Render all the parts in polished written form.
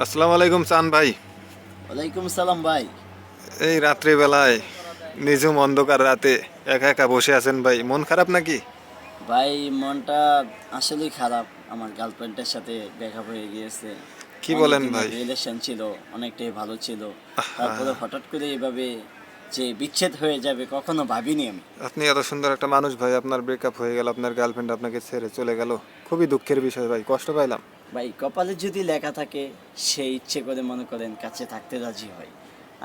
আসসালামু আলাইকুম চান ভাই। ওয়ালাইকুম সালাম ভাই। এই রাত্রিবেলায় নিঝুম অন্ধকার রাতে একা একা বসে আছেন ভাই, মন খারাপ নাকি? ভাই মনটা আসলেই খারাপ। আমার গার্লফ্রেন্ডের সাথে দেখা হয়ে গিয়েছে। কি অনেক বলেন দিনের ভাই? রিলেশন ছিল, অনেকটাই ভালো ছিল। তারপরে আহা, হঠাৎ করে এভাবে যে বিচ্ছেদ হয়ে যাবে কখনো ভাবিনি আমি। আপনি এত সুন্দর একটা মানুষ ভাই, আপনার ব্রেকআপ হয়ে গেল, আপনার গার্লফ্রেন্ড আপনাকে ছেড়ে চলে গেল। খুবই দুঃখের বিষয় ভাই, কষ্ট পাইলাম। ভাই কপালে যদি লেখা থাকে সে ইচ্ছে করে মনে করেন কাছে থাকতে রাজি হয়।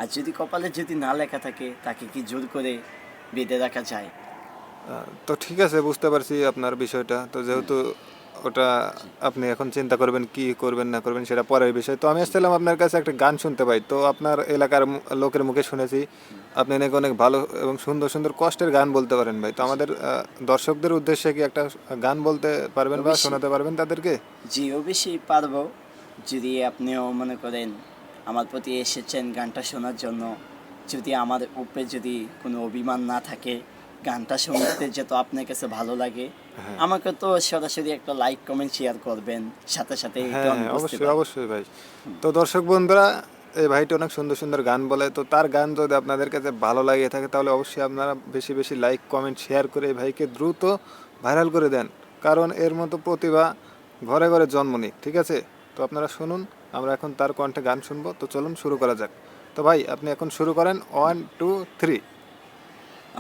আর যদি কপালে যদি না লেখা থাকে তাকে কি জোর করে বেঁধে রাখা যায়? তো ঠিক আছে, বুঝতে পারছি আপনার বিষয়টা। তো যেহেতু ওটা জি, আপনি এখন চিন্তা করবেন কি করবেন না করবেন সেটা পরের বিষয়। তো আমি জি। আসছিলাম আপনার কাছে একটা গান শুনতে পাই, তো আপনার এলাকার লোকের মুখে শুনেছি হুম, আপনি নাকি অনেক ভালো এবং সুন্দর সুন্দর কষ্টের গান বলতে পারেন ভাই। তো জি। আমাদের দর্শকদের উদ্দেশ্যে কি একটা গান বলতে পারবেন বা অবশ্যই। শোনাতে পারবেন তাদেরকে? জি, অবশ্যই পারবো। যদি আপনিও মনে করেন আমার প্রতি এসেছেন গানটা শোনার জন্য, যদি আমার উপরে যদি কোনো অভিমান না থাকে, গানটা শুনতে যেহেতু আপনার কাছে ভালো লাগে, হ্যাঁ, আমাকে তো সরাসরি একটা লাইক, কমেন্ট, শেয়ার করবেন। সাথে, সাথে এটাও হ্যাঁ, আমি হ্যাঁ, বুঝতে অবশ্যই, পারি। অবশ্যই ভাই। তো দর্শক বন্ধুরা, এই ভাইটি অনেক সুন্দর সুন্দর গান বলে, তো তার গান যদি আপনাদের কাছে ভালো লাগে থাকে তাহলে অবশ্যই আপনারা বেশি বেশি লাইক কমেন্ট শেয়ার করে এই ভাইকে দ্রুত ভাইরাল করে দেন। কারণ এর মতো প্রতিভা ঘরে ঘরে জন্ম নিক, ঠিক আছে? তো আপনারা শুনুন, আমরা এখন তার কণ্ঠে গান শুনবো। তো চলুন শুরু করা যাক। তো ভাই আপনি এখন শুরু করেন, 1 2 3।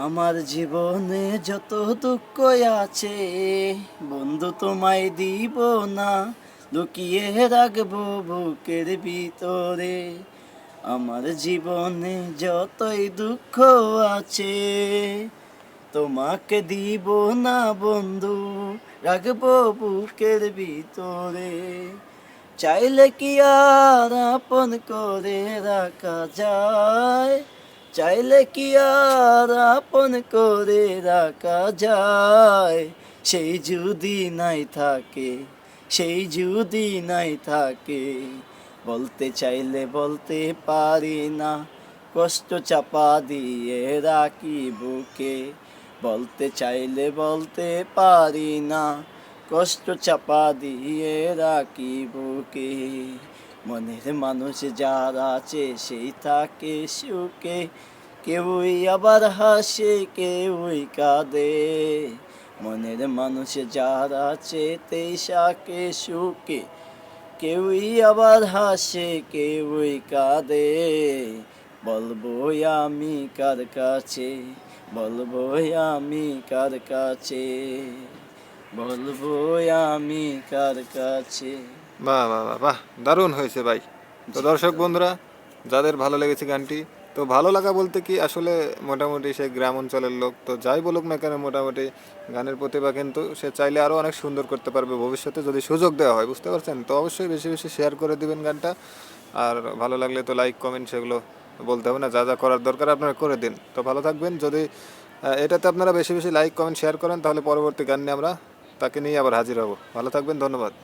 আমার জীবনে যত দুঃখ আছে, বন্ধু তোমায় দিব না, লুকিয়ে রাখবো বুকের ভিতরে। আমার জীবনে যতই দুঃখ আছে, তোমাকে দিব না বন্ধু, রাখবো বুকের ভিতরে। চাইলে কি আর আপন করে রাখা যায়? চাইলে কি আর আপন করে রাখা যায়? সেই যদি নাই থাকে, সেই যদি নাই থাকে, বলতে চাইলে বলতে পারি না, কষ্ট চাপা দিয়ে রাখি বুকে। বলতে চাইলে বলতে পারি না, কষ্ট চাপা দিয়ে রাখি বুকে। মনের মানুষ যার আছে সেই থাকে সুখে, কেউই আবার হাসে কেউই কাঁদে। মনের মানুষ যার আছে তেই সাকে সুখে, কেউই আবার হাসে কেউই কাঁদে। বলবো আমি কার কাছে, বলবো আমি কার কাছে, বলবো আমি কার কাছে। বাহ বাহ বাহ বাহ, দারুণ হয়েছে ভাই। তো জি, দর্শক ধন্যবাদ। বন্ধুরা, যাদের ভালো লেগেছে গানটি, তো ভালো লাগা বলতে কি আসলে মোটামুটি সে গ্রাম অঞ্চলের লোক, তো যাই বলুক না কেন মোটামুটি গানের প্রতিভা কিন্তু সে চাইলে আরও অনেক সুন্দর করতে পারবে ভবিষ্যতে যদি সুযোগ দেওয়া হয়, বুঝতে পারছেন? তো অবশ্যই বেশি বেশি শেয়ার করে দিবেন গানটা। আর ভালো লাগলে তো লাইক কমেন্ট সেগুলো বলতে হবে না, যা যা করার দরকার আপনারা করে দিন। তো ভালো থাকবেন। যদি এটাতে আপনারা বেশি বেশি লাইক কমেন্ট শেয়ার করেন তাহলে পরবর্তী গান নিয়ে আমরা তাকে নিয়ে আবার হাজির হব। ভালো থাকবেন, ধন্যবাদ।